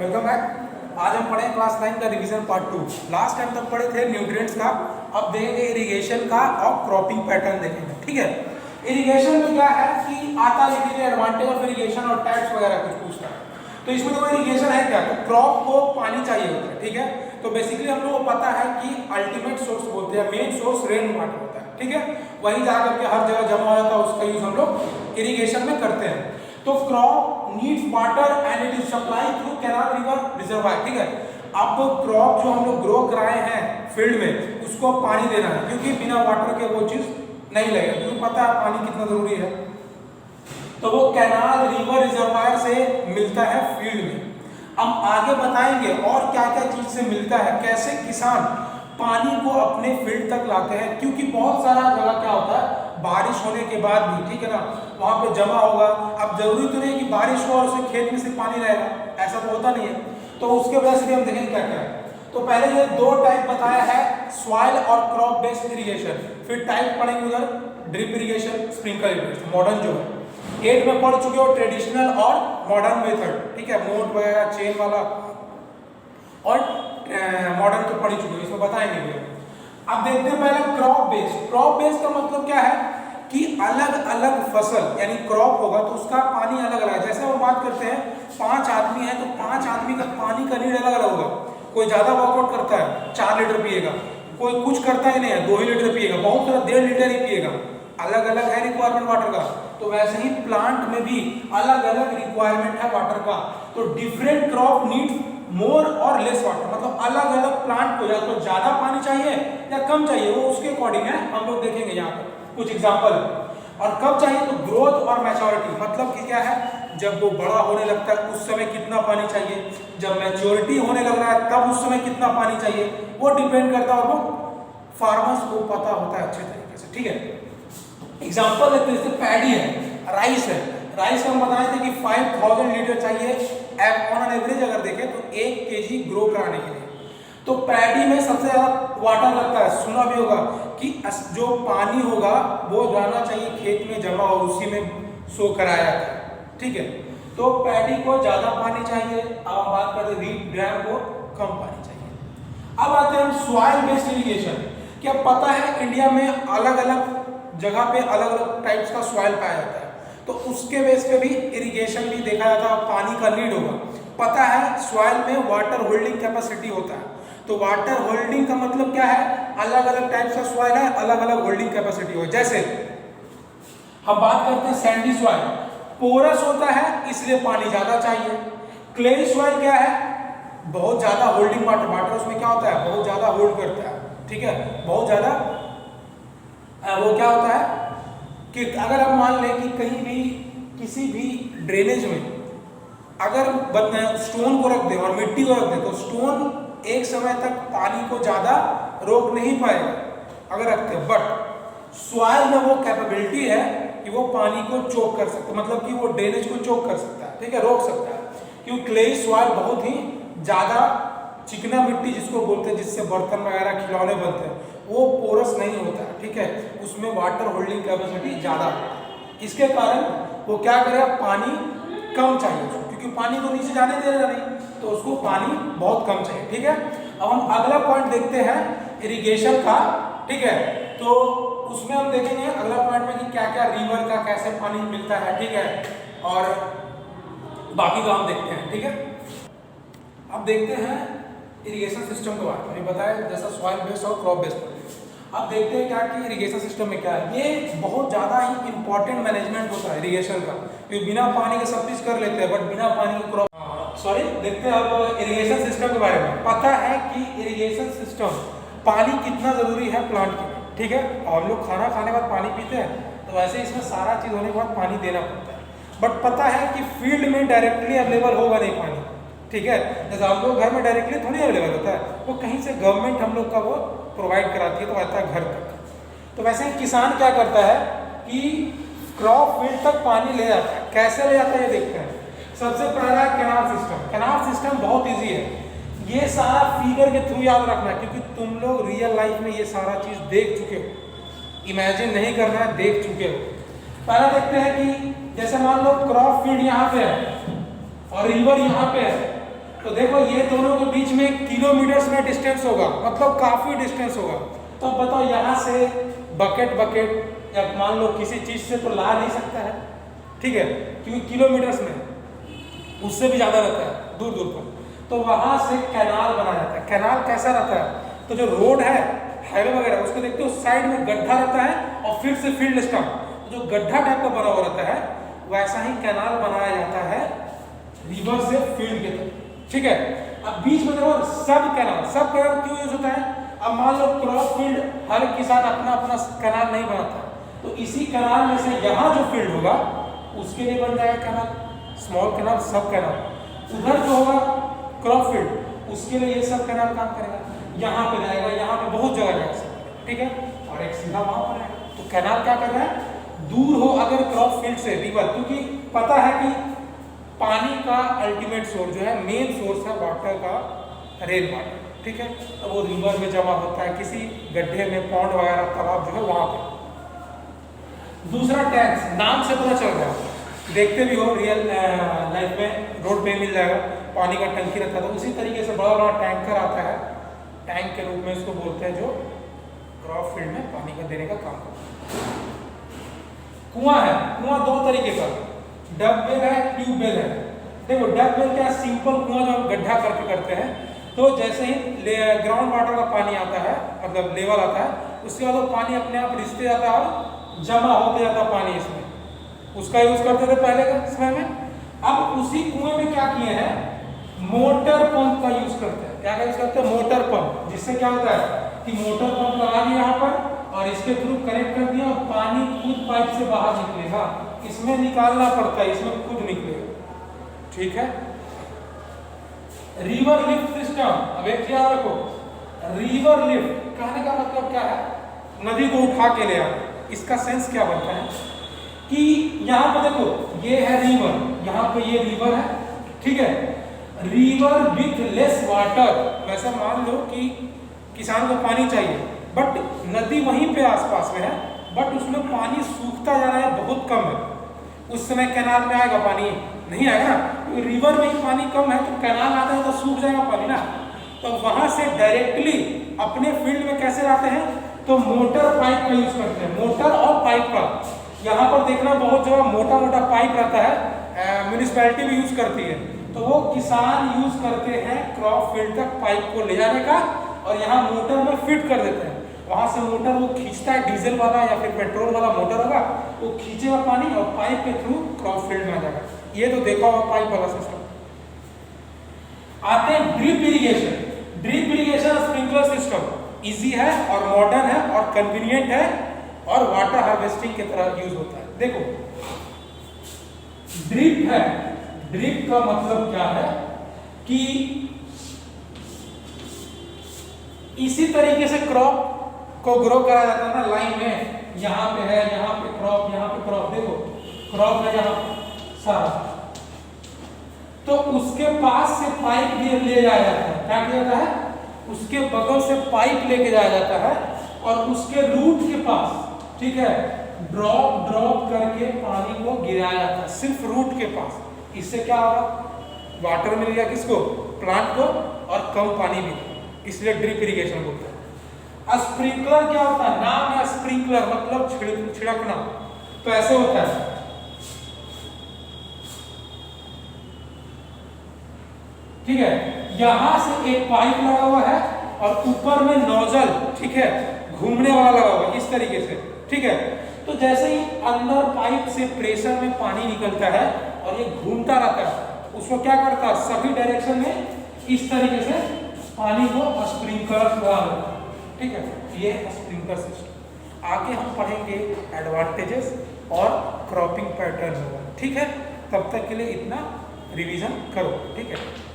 Welcome back. आज हम पढ़े क्लास 9 का रिवीजन पार्ट 2। लास्ट टाइम तक पढ़े थे न्यूट्रिएंट्स का, अब देखेंगे इरिगेशन का और क्रॉपिंग पैटर्न देखेंगे। ठीक है, इरिगेशन में क्या है कि आता लिखेंगे एडवांटेज ऑफ इरिगेशन और टाइप्स वगैरह कुछ पूछता है। तो इसमें तो इरिगेशन है क्या, तो क्रॉप को पानी चाहिए होता है। ठीक है, तो बेसिकली हम लोग को पता है कि अल्टीमेट सोर्स बोलते हैं, मेन सोर्स रेन वाटर होता है। ठीक है, वही जाकर के हर जगह जमा हो जाता है, उसका यूज हम लोग इरिगेशन में करते हैं। तो crop needs water and it is supply through canal river reservoir. ठीक है, अब क्रॉप जो हम लोग ग्रो कराए हैं फील्ड में उसको पानी देना है, क्योंकि बिना वाटर के वो चीज नहीं लगेगा, क्योंकि पता है पानी कितना जरूरी है। तो वो कैनाल रिवर रिजर्वायर से मिलता है फील्ड में। हम आगे बताएंगे और क्या क्या चीज से मिलता है, कैसे किसान पानी को अपने फील्ड तक लाते हैं, क्योंकि बहुत सारा जगह क्या होता है बारिश होने के बाद भी, ठीक है ना, वहां पे जमा होगा। अब जरूरी तो नहीं कि बारिश हो और उसे खेत में से पानी रहेगा, ऐसा तो होता नहीं है। तो उसके वजह से भी हम देखेंगे क्या क्या है। तो पहले ये दो टाइप बताया है, सॉइल और क्रॉप बेस्ड इरिगेशन। फिर टाइप पढ़ेंगे उधर drip irrigation, sprinkler irrigation, modern जो है 8 में पढ़ चुके हो, ट्रेडिशनल और मॉडर्न मेथड। ठीक है, मोट वगैरह चेन वाला और मॉडर्न तो पढ़ चुके हो, इसमें बताएंगे भी। अब देखते हैं पहले क्रॉप बेस्ड। क्रॉप बेस्ड का मतलब क्या है कि अलग अलग फसल यानी क्रॉप होगा तो उसका पानी अलग अलग है। जैसे हम बात करते हैं 5 आदमी है तो 5 आदमी का पानी का नीड अलग अलग होगा। कोई ज्यादा वर्कआउट करता है 4 लीटर पिएगा, कोई कुछ करता ही नहीं है 2 ही लीटर पिएगा, बहुत सारा 1.5 लीटर ही पिएगा। अलग अलग है रिक्वायरमेंट वाटर का। तो वैसे ही प्लांट में भी अलग अलग रिक्वायरमेंट है वाटर का। तो डिफरेंट क्रॉप नीड्स मोर और लेस वाटर, मतलब अलग अलग प्लांट को या तो ज्यादा पानी चाहिए या कम चाहिए, वो उसके अकॉर्डिंग है। हम लोग देखेंगे यहाँ पर कुछ एग्जांपल। और कब चाहिए तो ग्रोथ और मैच्योरिटी, मतलब कि क्या है जब वो बड़ा होने लगता है उस समय कितना पानी चाहिए, जब मैच्योरिटी होने लग रहा है तब उस समय कितना पानी चाहिए, वो डिपेंड करता है और वो फार्मर्स को पता होता है अच्छे तरीके से। ठीक है, एग्जाम्पल लेते हैं, पैडी है, राइस है। राइस का हम बताए थे कि 5000 लीटर चाहिए ऑन एन एवरेज अगर देखें तो 1 केजी ग्रो कराने के लिए। तो पैडी में सबसे ज्यादा वाटर लगता है, सुना भी होगा कि जो पानी होगा वो जाना चाहिए खेत में जमा हो, उसी में सो कराया जाता है। ठीक है, तो पैडी को ज्यादा पानी चाहिए। अब हम बात करते हैं रीड ड्राम को कम पानी चाहिए। अब आते हैं सॉइल बेस्ड इरिगेशन। क्या पता है इंडिया में अलग अलग जगह पे अलग अलग टाइप्स का सॉइल पाया जाता है, तो उसके बेस पे भी इरिगेशन भी देखा जाता है, पानी का नीड होगा। पता है सॉइल में वाटर होल्डिंग कैपेसिटी होता है। तो वाटर होल्डिंग का मतलब क्या है, अलग अलग टाइप्स का सॉइल है, अलग अलग होल्डिंग कैपेसिटी हो। जैसे हम बात करते हैं सैंडी सॉइल, पोरस होता है इसलिए पानी ज्यादा चाहिए। क्ले सॉइल क्या है, बहुत ज्यादा होल्डिंग वाटर उसमें क्या होता है बहुत ज्यादा होल्ड करता है। ठीक है, बहुत ज्यादा वो क्या होता है कि अगर हम मान लें कि कहीं भी किसी भी ड्रेनेज में अगर स्टोन को रख दे और मिट्टी को रख दे तो स्टोन एक समय तक पानी को ज्यादा रोक नहीं पाएगा अगर रखते हैं, बट सॉइल में वो कैपेबिलिटी है कि वो पानी को चोक कर सकता है, मतलब कि वो ड्रेनेज को चोक कर सकता है। ठीक है, रोक सकता है, क्योंकि क्ले सॉइल बहुत ही ज्यादा चिकना मिट्टी जिसको बोलते हैं, जिससे बर्तन वगैरह खिलौने बनते हैं, वो पोरस नहीं होता है। ठीक है, उसमें वाटर होल्डिंग कैपेसिटी ज्यादा होता है। इसके कारण वो क्या करेगा, पानी कम चाहिए उसको, क्योंकि पानी को नीचे जाने दे रहा नहीं, तो उसको पानी बहुत कम चाहिए। ठीक है, अब हम अगला पॉइंट देखते हैं इरिगेशन का। ठीक है, तो उसमें हम देखेंगे अगला पॉइंट में कि क्या क्या रिवर का कैसे पानी मिलता है। ठीक है, और बाकी का हम देखते हैं। ठीक है, अब देखते हैं इरिगेशन सिस्टम के बारे में बताया, जैसा सॉइल बेस्ड और क्रॉप बेस्ड। अब देखते हैं क्या कि इरिगेशन सिस्टम में क्या है। ये बहुत ज़्यादा ही इंपॉर्टेंट मैनेजमेंट होता है इरिगेशन का, क्योंकि बिना पानी के सब चीज़ कर लेते हैं बट बिना पानी के क्रॉप देखते हैं अब इरिगेशन सिस्टम के बारे में। पता है कि इरिगेशन सिस्टम पानी कितना ज़रूरी है प्लांट के लिए। ठीक है, हम लोग खाना खाने के बाद पानी पीते हैं, तो वैसे इसमें सारा चीज़ होने के बाद पानी देना पड़ता है, बट पता है कि फील्ड में डायरेक्टली अवेलेबल होगा नहीं पानी। ठीक है, जैसे हम लोग घर में डायरेक्टली थोड़ी अवेलेबल होता है, वो कहीं से गवर्नमेंट हम लोग का वो प्रोवाइड कराती है तो आता है घर तक। तो वैसे ही किसान क्या करता है कि क्रॉप फील्ड तक पानी ले जाता है। कैसे ले जाता है ये देखते हैं। सबसे पहला कैनाल सिस्टम। कैनाल सिस्टम बहुत ईजी है, ये सारा फिगर के थ्रू याद रखना, क्योंकि तुम लोग रियल लाइफ में ये सारा चीज देख चुके हो, इमेजिन नहीं करना है, देख चुके हो। पहला देखते हैं कि जैसे मान लो क्रॉप फील्ड यहाँ पे है और रिवर यहाँ पे है, तो देखो ये दोनों के बीच में किलोमीटर्स में डिस्टेंस होगा, मतलब काफी डिस्टेंस होगा। तो अब बताओ यहाँ से बकेट या मान लो किसी चीज से तो ला नहीं सकता है, ठीक है, क्योंकि किलोमीटर्स में उससे भी ज्यादा रहता है दूर दूर पर। तो वहां से कैनाल बनाया जाता है। कैनाल कैसा रहता है, तो जो रोड है हाईवे वगैरह उसको देखते हो साइड में गड्ढा रहता है और फिर से फील्ड स्टम्प, जो गड्ढा टाइप का बना हुआ रहता है वैसा ही कैनाल बनाया जाता है रिवर से फील्ड के तक, ठीक है। अब बीच में देखो सब कैनाल क्यों यूज होता है। अब मान लो क्रॉप फील्ड हर किसान अपना अपना कैनाल नहीं बनाता, तो इसी कैनाल में से यहाँ जो फील्ड होगा उसके लिए बन जाएगा कैनाल, स्मॉल कैनाल, सब कैनाल। उधर जो होगा क्रॉप फील्ड उसके लिए ये सब कैनाल काम करेगा, यहाँ पे जाएगा, यहाँ पे बहुत जगह जाएगा, ठीक है, और एक सीधा वहां पर आएगा। तो कैनाल क्या कर रहा है, दूर हो अगर क्रॉप फील्ड से रिवर, क्योंकि पता है कि पानी का अल्टीमेट सोर्स जो है, मेन सोर्स है वाटर का रेन वाटर, ठीक है। तो वो रिवर में जमा होता है, किसी गड्ढे में, पौंड वगैरह, तालाब जो है वहां पे। दूसरा टैंक्स, नाम से पता चल रहा है, देखते भी हो रियल लाइफ में, रोड पे मिल जाएगा, पानी का टंकी रहता है। तो उसी तरीके से बड़ा बड़ा टैंकर आता है, टैंक के रूप में इसको बोलते हैं, जो क्रॉप फील्ड में पानी का देने का काम करता है। कुआं है, कुआं दो तरीके का, डबवेल है, ट्यूबवेल है। देखो डबवेल क्या, सिंपल कुआं जो हम गड्ढा करके करते हैं, तो जैसे ही ग्राउंड वाटर का पानी आता है, मतलब लेवल आता है, उसके बाद वो पानी अपने आप रिसते जाता है और जमा होते जाता है पानी इसमें, उसका यूज करते थे पहले के समय में। अब उसी कुएं में क्या किए हैं, मोटर पंप का यूज करते हैं। क्या यूज करते हैं, मोटर पंप, जिससे क्या होता है कि मोटर पंप लगा दिया यहाँ पर और इसके थ्रू कनेक्ट कर दिया और पानी खुद पाइप से बाहर निकलेगा, इसमें निकालना पड़ता है, इसमें खुद निकलेगा, ठीक है। रिवर लिफ्ट सिस्टम, अब एक याद रखो, रिवर लिफ्ट कहने का मतलब क्या है, नदी को उठा के ले आना। इसका सेंस क्या बनता है कि यहाँ पे देखो ये है रिवर, यहाँ पे ये रिवर है, ठीक है, रिवर विथ लेस वाटर। वैसे मान लो कि किसान को पानी चाहिए, बट नदी वहीं पे आसपास में है, बट उसमें पानी सूखता जा रहा है, बहुत कम है। उस समय कैनाल में आएगा पानी, नहीं आएगा ना, तो रिवर में ही पानी कम है, तो कैनाल आता है तो सूख जाएगा पानी ना। तो वहां से डायरेक्टली अपने फील्ड में कैसे लाते हैं, तो मोटर पाइप का यूज करते हैं, मोटर और पाइप का। यहाँ पर देखना बहुत जगह मोटा मोटा पाइप रहता है, म्यूनिसिपैलिटी भी यूज करती है, तो वो किसान यूज करते हैं क्रॉप फील्ड तक पाइप को ले जाने का, और यहाँ मोटर में फिट कर देते हैं। वहां से मोटर वो खींचता है, डीजल वाला या फिर पेट्रोल वाला मोटर होगा, वो खींचेगा पानी और पाइप के थ्रू क्रॉप फील्ड में आ जाएगा। ये तो देखा होगा पाइप वाला सिस्टम। आते हैं drip irrigation. Drip irrigation sprinkler system easy है और मॉडर्न है और कन्वीनियंट है और वाटर हार्वेस्टिंग की तरह यूज होता है। देखो ड्रिप है, ड्रिप का मतलब क्या है कि इसी तरीके से क्रॉप को ग्रो करा जाता है ना, लाइन में, यहाँ पे है, यहाँ पे क्रॉप, यहाँ पे क्रॉप, देखो क्रॉप है यहाँ सारा, तो उसके पास से पाइप ले जाया जाता है। क्या किया जाता है, उसके बगल से पाइप लेके जाया जाता है और उसके रूट के पास, ठीक है, ड्रॉप ड्रॉप करके पानी को गिराया जाता है, सिर्फ रूट के पास। इससे क्या होगा, वाटर मिल गया किसको, प्लांट को, और कम पानी भी, इसलिए ड्रिप इरिगेशन बोलते हैं। स्प्रिंकलर क्या होता है, नाम है स्प्रिंकलर मतलब छिड़कना, तो ऐसे होता है, ठीक है, यहां से एक पाइप लगा हुआ है और ऊपर में नोजल, ठीक है, घूमने वाला लगा हुआ है इस तरीके से, ठीक है। तो जैसे ही अंदर पाइप से प्रेशर में पानी निकलता है और ये घूमता रहता है, उसको क्या करता है, सभी डायरेक्शन में इस तरीके से पानी को स्प्रिंकलर लगा देता है, ठीक है। ये स्प्रिंकलर सिस्टम। आगे हम पढ़ेंगे एडवांटेजेस और क्रॉपिंग पैटर्न होगा, ठीक है। तब तक के लिए इतना रिवीजन करो, ठीक है।